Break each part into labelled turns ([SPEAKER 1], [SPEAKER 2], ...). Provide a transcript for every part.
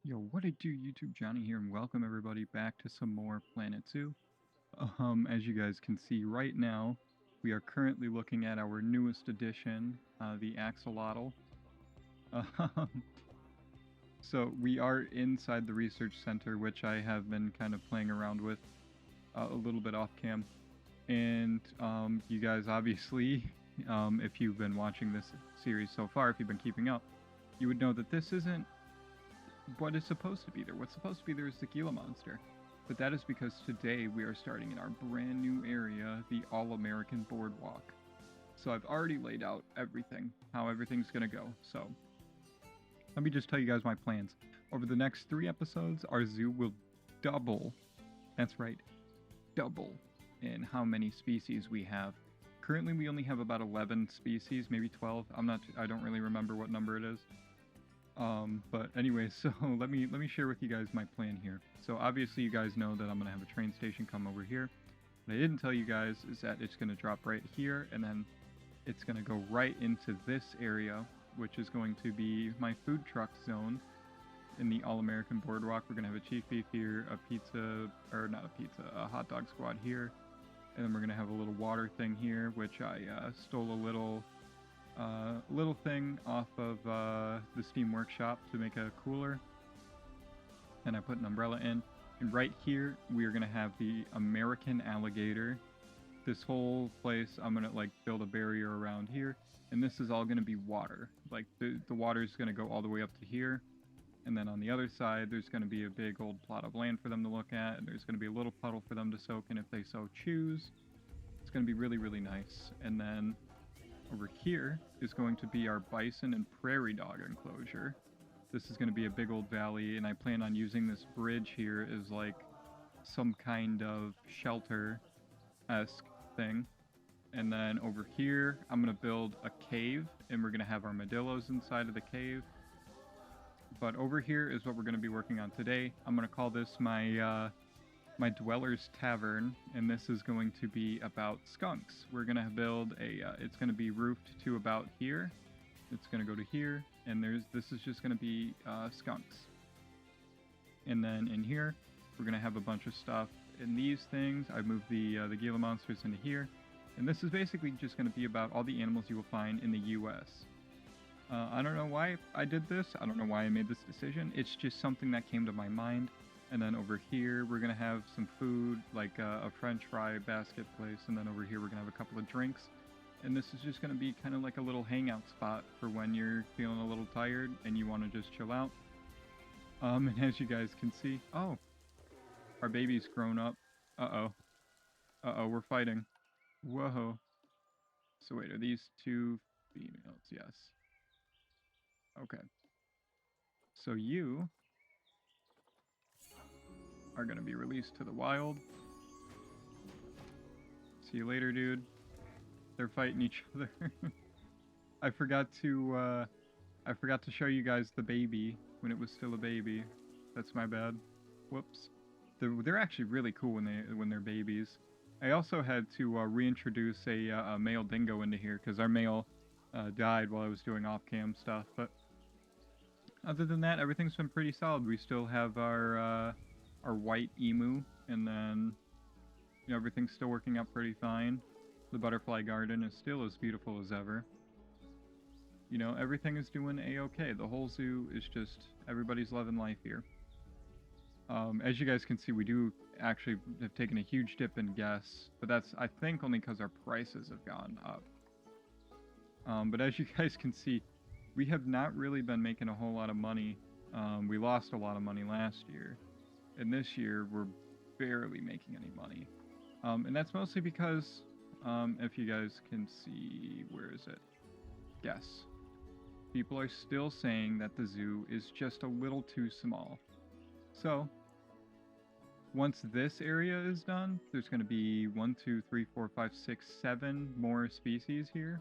[SPEAKER 1] Yo, what it do, YouTube? Johnny here, and welcome everybody back to some more Planet Zoo. As you guys can see right now, we are currently looking at our newest addition, the axolotl. Um, so we are inside the research center, which I have been kind of playing around with a little bit off cam. And you guys obviously, if you've been watching this series so far, if you've been keeping up, you would know that this isn't what is supposed to be there. What's supposed to be there is the Gila monster. But that is because today we are starting in our brand new area, the All-American Boardwalk. So I've already laid out everything, how everything's going to go. So let me just tell you guys my plans. Over the next 3 episodes, our zoo will double, that's right, double in how many species we have. Currently we only have about 11 species, maybe 12. I don't really remember what number it is. But anyway, so let me share with you guys my plan here. So obviously you guys know that I'm gonna have a train station come over here. What I didn't tell you guys is that it's gonna drop right here, and then it's gonna go right into this area, which is going to be my food truck zone in the All-American Boardwalk. We're gonna have a chief beef here, a hot dog squad here, and then we're gonna have a little water thing here, which I stole a little thing off of the Steam Workshop to make a cooler, and I put an umbrella in. And right here we are gonna have the American alligator. This whole place I'm gonna like build a barrier around here, and this is all gonna be water. Like the water is gonna go all the way up to here, and then on the other side there's gonna be a big old plot of land for them to look at, and there's gonna be a little puddle for them to soak in if they so choose. It's gonna be really nice. And then over here is going to be our bison and prairie dog enclosure. This is going to be a big old valley, and I plan on using this bridge here as like some kind of shelter-esque thing. And then over here, I'm going to build a cave, and we're going to have armadillos inside of the cave. But over here is what we're going to be working on today. I'm going to call this my Dweller's Tavern, and this is going to be about skunks. We're going to build it's going to be roofed to about here. It's going to go to here, and this is just going to be skunks. And then in here, we're going to have a bunch of stuff in these things. I moved the Gila monsters into here, and this is basically just going to be about all the animals you will find in the U.S. I don't know why I did this. I don't know why I made this decision. It's just something that came to my mind. And then over here, we're going to have some food, like a French fry basket place. And then over here, we're going to have a couple of drinks. And this is just going to be kind of like a little hangout spot for when you're feeling a little tired and you want to just chill out. And as you guys can see, oh, our baby's grown up. Uh-oh. Uh-oh, we're fighting. Whoa. So wait, are these 2 females? Yes. Okay. So you are going to be released to the wild. See you later, dude. They're fighting each other. I forgot to show you guys the baby when it was still a baby. That's my bad. Whoops. They're actually really cool when they're babies. I also had to reintroduce a male dingo into here because our male died while I was doing off-cam stuff. But other than that, everything's been pretty solid. We still have our white emu, and then everything's still working out pretty fine. The butterfly garden is still as beautiful as ever. Everything is doing a-okay. The whole zoo is just, everybody's loving life here. As you guys can see, we do actually have taken a huge dip in guests, but that's, I think, only because our prices have gone up. But as you guys can see, we have not really been making a whole lot of money. We lost a lot of money last year. And this year, we're barely making any money. And that's mostly because, if you guys can see, where is it? Yes. People are still saying that the zoo is just a little too small. So, once this area is done, there's going to be 1, 2, 3, 4, 5, 6, 7 more species here.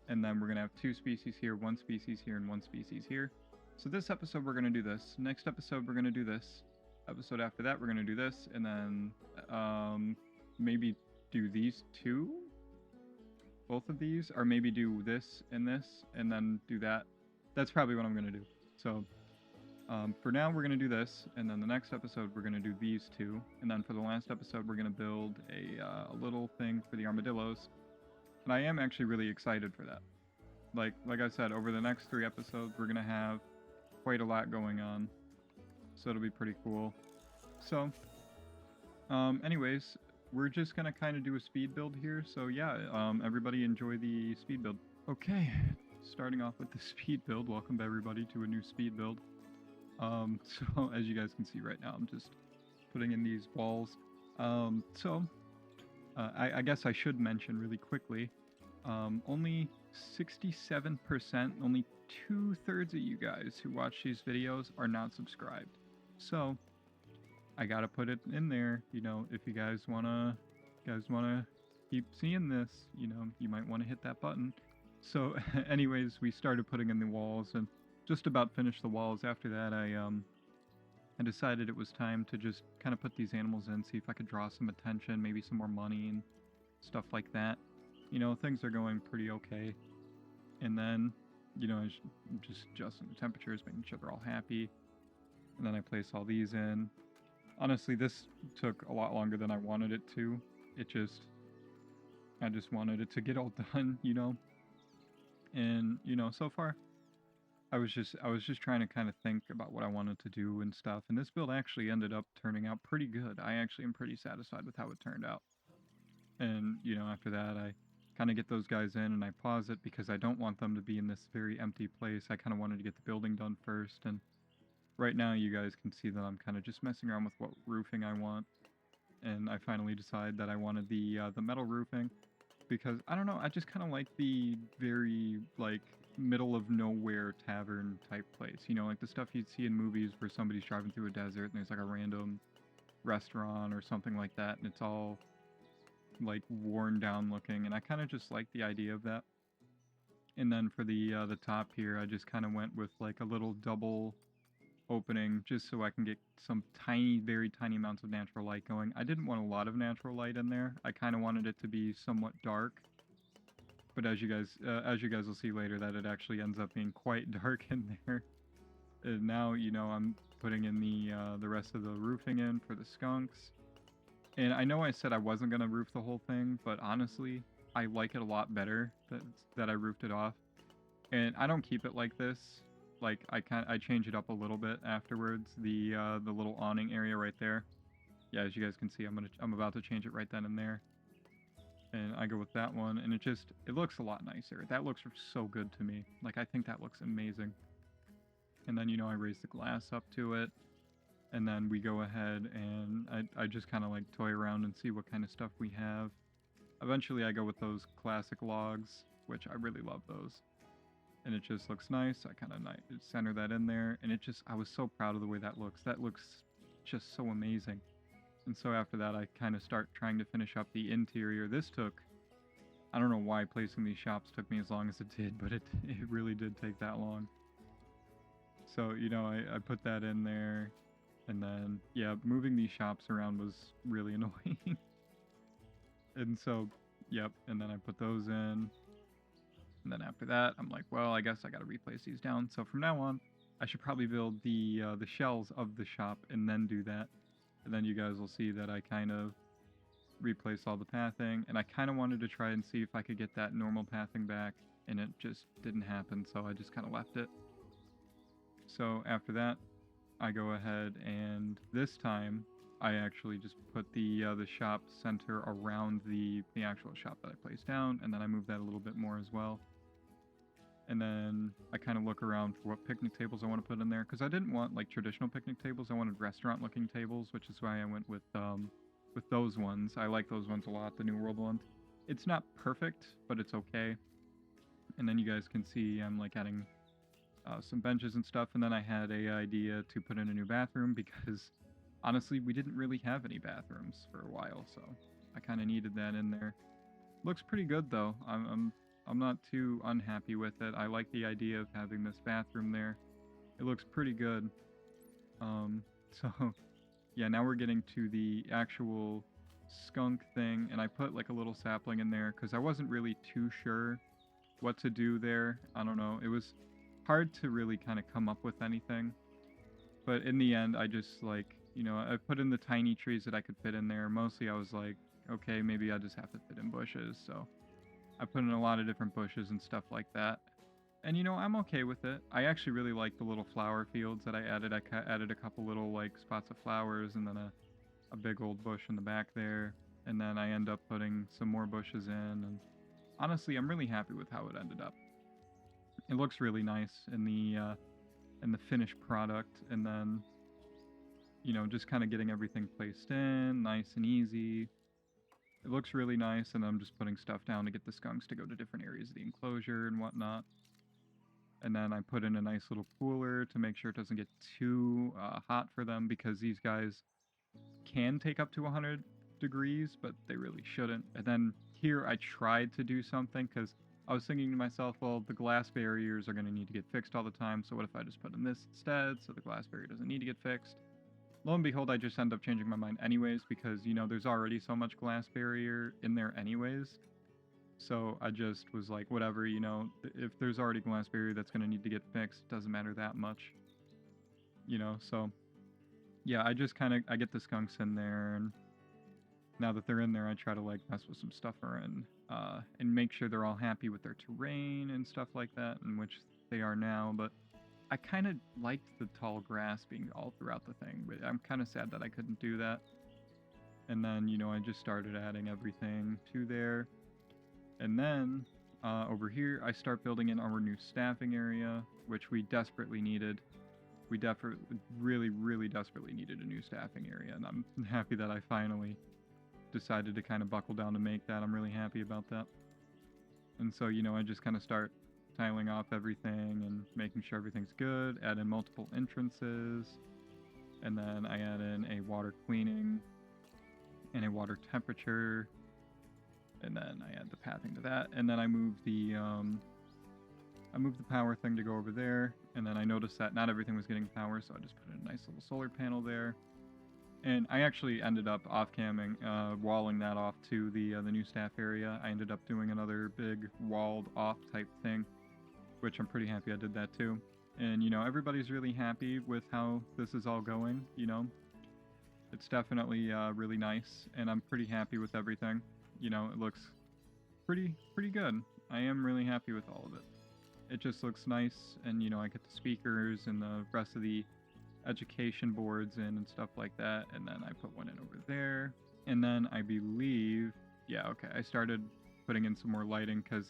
[SPEAKER 1] And then we're going to have 2 species here, 1 species here, and 1 species here. So this episode, we're going to do this. Next episode, we're going to do this. Episode after that, we're going to do this, and then maybe do these 2? Both of these, or maybe do this, and then do that. That's probably what I'm going to do. So For now, we're going to do this, and then the next episode, we're going to do these two. And then for the last episode, we're going to build a little thing for the armadillos. And I am actually really excited for that. Like I said, over the next 3 episodes, we're going to have quite a lot going on. So it'll be pretty cool. So, anyways, we're just going to kind of do a speed build here. So yeah, everybody enjoy the speed build. Okay, starting off with the speed build. Welcome everybody to a new speed build. So as you guys can see right now, I'm just putting in these walls. I guess I should mention really quickly, only 67%, only 2/3 of you guys who watch these videos are not subscribed. So I gotta put it in there, you know, if you guys wanna keep seeing this, you know, you might want to hit that button. So anyways, we started putting in the walls and just about finished the walls. After that, I decided it was time to just kind of put these animals in, see if I could draw some attention, maybe some more money and stuff like that. You know, things are going pretty okay. And then, you know, just adjusting the temperatures, making sure they're all happy. And then I place all these in. Honestly, this took a lot longer than I wanted it to. I just wanted it to get all done, you know. And, you know, so far, I was just trying to kind of think about what I wanted to do and stuff. And this build actually ended up turning out pretty good. I actually am pretty satisfied with how it turned out. And, you know, after that, I kind of get those guys in and I pause it because I don't want them to be in this very empty place. I kind of wanted to get the building done first. And right now, you guys can see that I'm kind of just messing around with what roofing I want. And I finally decided that I wanted the metal roofing because, I don't know, I just kind of like the very, like, middle of nowhere tavern type place, you know, like the stuff you'd see in movies where somebody's driving through a desert and there's like a random restaurant or something like that and it's all like worn down looking, and I kind of just like the idea of that. And then for the top here, I just kind of went with like a little double opening just so I can get some tiny, very tiny amounts of natural light going. I didn't want a lot of natural light in there. I kind of wanted it to be somewhat dark. But as you guys will see later, that it actually ends up being quite dark in there. And now, you know, I'm putting in the rest of the roofing in for the skunks. And I know I said I wasn't gonna roof the whole thing, but honestly, I like it a lot better that I roofed it off. And I don't keep it like this. Like I change it up a little bit afterwards. The little awning area right there. Yeah, as you guys can see, I'm about to change it right then and there. And I go with that one, and it looks a lot nicer. That looks so good to me. Like, I think that looks amazing. And then, you know, I raise the glass up to it, and then we go ahead and I just kind of like toy around and see what kind of stuff we have. Eventually I go with those classic logs, which I really love those. And it just looks nice. I kind of center that in there, and I was so proud of the way that looks. That looks just so amazing. And so after that, I kind of start trying to finish up the interior. I don't know why placing these shops took me as long as it did, but it really did take that long. So, you know, I put that in there, and then, yeah, moving these shops around was really annoying. And so, yep, and then I put those in. And then after that, I'm like, well, I guess I got to replace these down. So from now on, I should probably build the shells of the shop and then do that. And then you guys will see that I kind of replace all the pathing. And I kind of wanted to try and see if I could get that normal pathing back. And it just didn't happen, so I just kind of left it. So after that, I go ahead and this time, I actually just put the shop center around the actual shop that I placed down. And then I move that a little bit more as well. And then I kind of look around for what picnic tables I want to put in there, because I didn't want like traditional picnic tables. I wanted restaurant-looking tables, which is why I went with those ones. I like those ones a lot, the New World ones. It's not perfect, but it's okay. And then you guys can see I'm like adding some benches and stuff. And then I had a idea to put in a new bathroom because honestly, we didn't really have any bathrooms for a while, so I kind of needed that in there. Looks pretty good though. I'm not too unhappy with it. I like the idea of having this bathroom there. It looks pretty good. So yeah, now we're getting to the actual skunk thing, and I put like a little sapling in there because I wasn't really too sure what to do there. I don't know. It was hard to really kind of come up with anything. But in the end, I just like, I put in the tiny trees that I could fit in there. Mostly I was like, okay, maybe I just have to fit in bushes. So I put in a lot of different bushes and stuff like that. And I'm okay with it. I actually really like the little flower fields that I added. I added a couple little like spots of flowers and then a big old bush in the back there. And then I end up putting some more bushes in. And honestly, I'm really happy with how it ended up. It looks really nice in the finished product. And then just kind of getting everything placed in, nice and easy. It looks really nice, and I'm just putting stuff down to get the skunks to go to different areas of the enclosure and whatnot. And then I put in a nice little cooler to make sure it doesn't get too hot for them, because these guys can take up to 100 degrees, but they really shouldn't. And then here I tried to do something, because I was thinking to myself, well, the glass barriers are going to need to get fixed all the time, so what if I just put in this instead, so the glass barrier doesn't need to get fixed? Lo and behold, I just end up changing my mind anyways, because, there's already so much glass barrier in there anyways. So I just was like, whatever, if there's already glass barrier that's going to need to get fixed, it doesn't matter that much. So yeah, I just I get the skunks in there, and now that they're in there, I try to like mess with some stuff and make sure they're all happy with their terrain and stuff like that, in which they are now. But I kind of liked the tall grass being all throughout the thing, but I'm kind of sad that I couldn't do that. And then, I just started adding everything to there. And then over here, I start building in our new staffing area, which we desperately needed. We really, really desperately needed a new staffing area, and I'm happy that I finally decided to kind of buckle down to make that. I'm really happy about that. And so, I just kind of start tiling off everything and making sure everything's good, add in multiple entrances, and then I add in a water cleaning and a water temperature, and then I add the pathing to that, and then I move the power thing to go over there, and then I noticed that not everything was getting power, so I just put in a nice little solar panel there. And I actually ended up off-camming, walling that off to the new staff area. I ended up doing another big walled-off type thing, which I'm pretty happy I did that too. And, everybody's really happy with how this is all going, It's definitely really nice, and I'm pretty happy with everything. It looks pretty good. I am really happy with all of it. It just looks nice, and, I get the speakers and the rest of the education boards in and stuff like that, and then I put one in over there. And then I believe, yeah, okay, I started putting in some more lighting because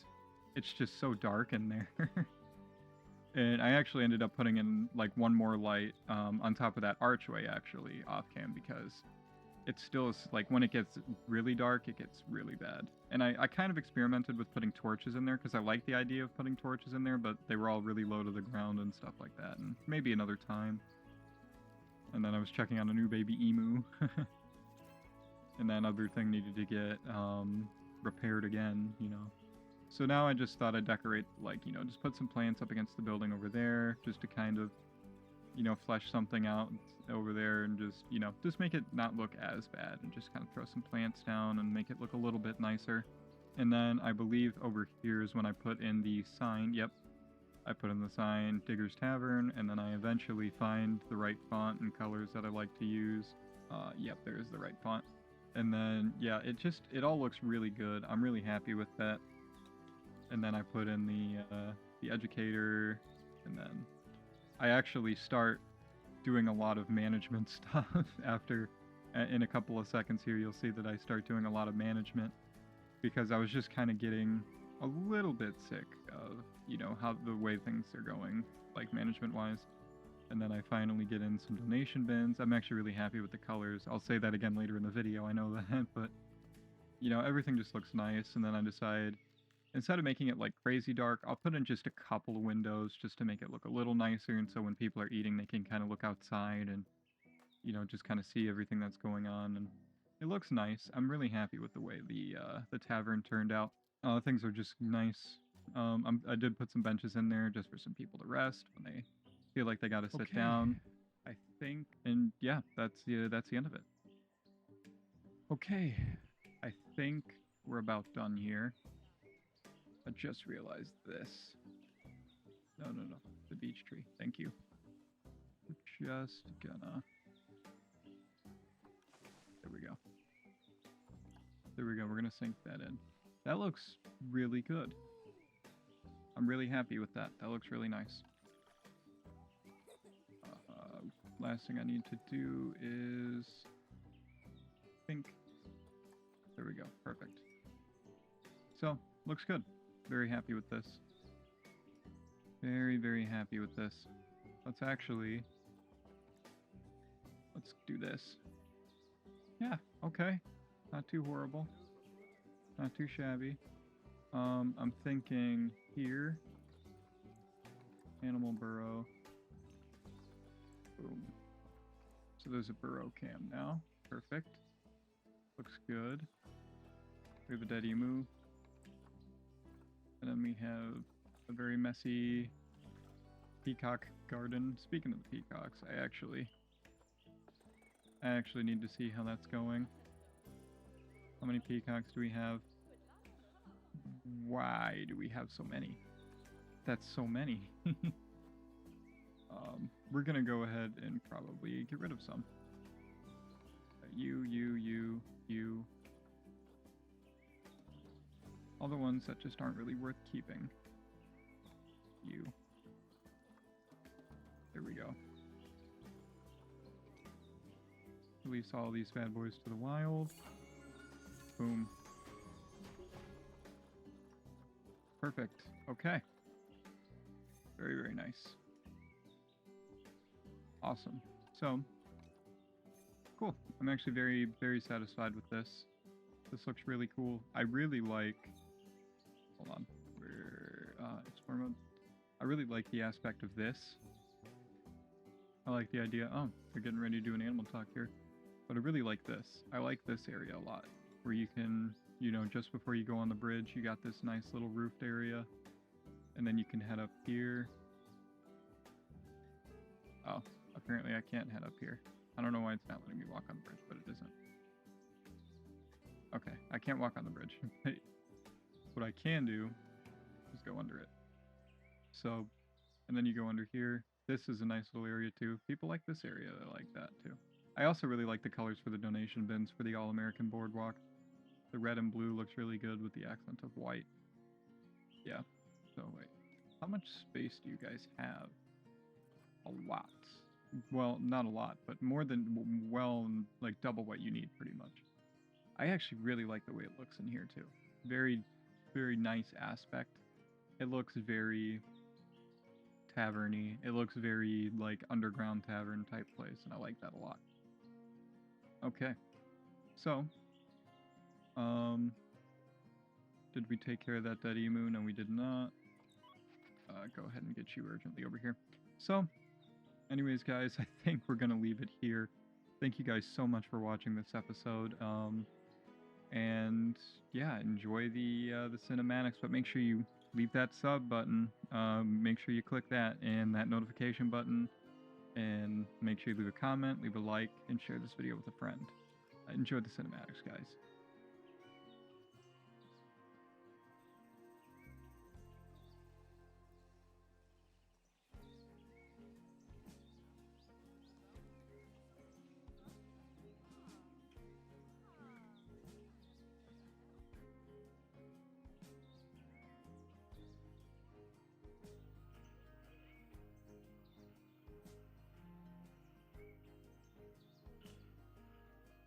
[SPEAKER 1] it's just so dark in there. And I actually ended up putting in like one more light on top of that archway, actually, off cam, because it still is like, when it gets really dark, it gets really bad. And I kind of experimented with putting torches in there because I like the idea of putting torches in there, but they were all really low to the ground and stuff like that, and maybe another time. And then I was checking on a new baby emu. And that other thing needed to get repaired again, So now I just thought I'd decorate, like, just put some plants up against the building over there, just to kind of, flesh something out over there, and just make it not look as bad, and just kind of throw some plants down and make it look a little bit nicer. And then I believe over here is when I put in the sign. Yep, I put in the sign, Digger's Tavern, and then I eventually find the right font and colors that I like to use. Yep, there's the right font. And then, yeah, it all looks really good. I'm really happy with that. And then I put in the educator, and then I actually start doing a lot of management stuff after. In a couple of seconds here, you'll see that I start doing a lot of management, because I was just kind of getting a little bit sick of, how the way things are going, like management-wise. And then I finally get in some donation bins. I'm actually really happy with the colors. I'll say that again later in the video, I know that, but, everything just looks nice. And then I decide, instead of making it like crazy dark, I'll put in just a couple of windows just to make it look a little nicer, and so when people are eating, they can kind of look outside and, just kind of see everything that's going on. And it looks nice. I'm really happy with the way the tavern turned out. Things are just nice. I did put some benches in there just for some people to rest when they feel like they got to sit down, I think. And yeah, that's the end of it. Okay, I think we're about done here. I just realized this. No, the beech tree. Thank you. just gonna... There we go. There we go. We're gonna sink that in. That looks really good. I'm really happy with that. That looks really nice. Last thing I need to do is think. There we go. Perfect. So, looks good. Very happy with this. Very, very happy with this. Let's do this. Yeah, okay. Not too horrible. Not too shabby. I'm thinking here. Animal burrow. Boom. So there's a burrow cam now. Perfect. Looks good. We have a dead emu. And then we have a very messy peacock garden. Speaking of the peacocks, I actually need to see how that's going. How many peacocks do we have? Why do we have so many? That's so many. We're gonna go ahead and probably get rid of some. You. All the ones that just aren't really worth keeping. You. There we go. Release all these bad boys to the wild. Boom. Perfect. Okay. Very, very nice. Awesome. So, cool. I'm actually very, very satisfied with this. This looks really cool. I really like... Hold on. Explore mode. I really like the aspect of this. I like the idea... Oh, we're getting ready to do an animal talk here. But I really like this. I like this area a lot. Where you can, you know, just before you go on the bridge, you got this nice little roofed area. And then you can head up here. Oh, apparently I can't head up here. I don't know why it's not letting me walk on the bridge, but it isn't. Okay, I can't walk on the bridge. What I can do is go under it. So, and then you go under here. This is a nice little area too. People like this area, they like that too. I also really like the colors for the donation bins for the All-American Boardwalk. The red and blue looks really good with the accent of white. Yeah. So wait, how much space do you guys have? A lot. Well, not a lot, but more than, well, like double what you need pretty much. I actually really like the way it looks in here too. Very, very nice aspect. It looks very tavern-y. It looks very like underground tavern type place, and I like that a lot. Okay. So, did we take care of that dead emu? No, we did not. Go ahead and get you urgently over here. So, anyways, guys, I think we're going to leave it here. Thank you guys so much for watching this episode. And yeah, enjoy the cinematics, but make sure you leave that sub button. Make sure you click that and that notification button. And make sure you leave a comment, leave a like, and share this video with a friend. Enjoy the cinematics, guys.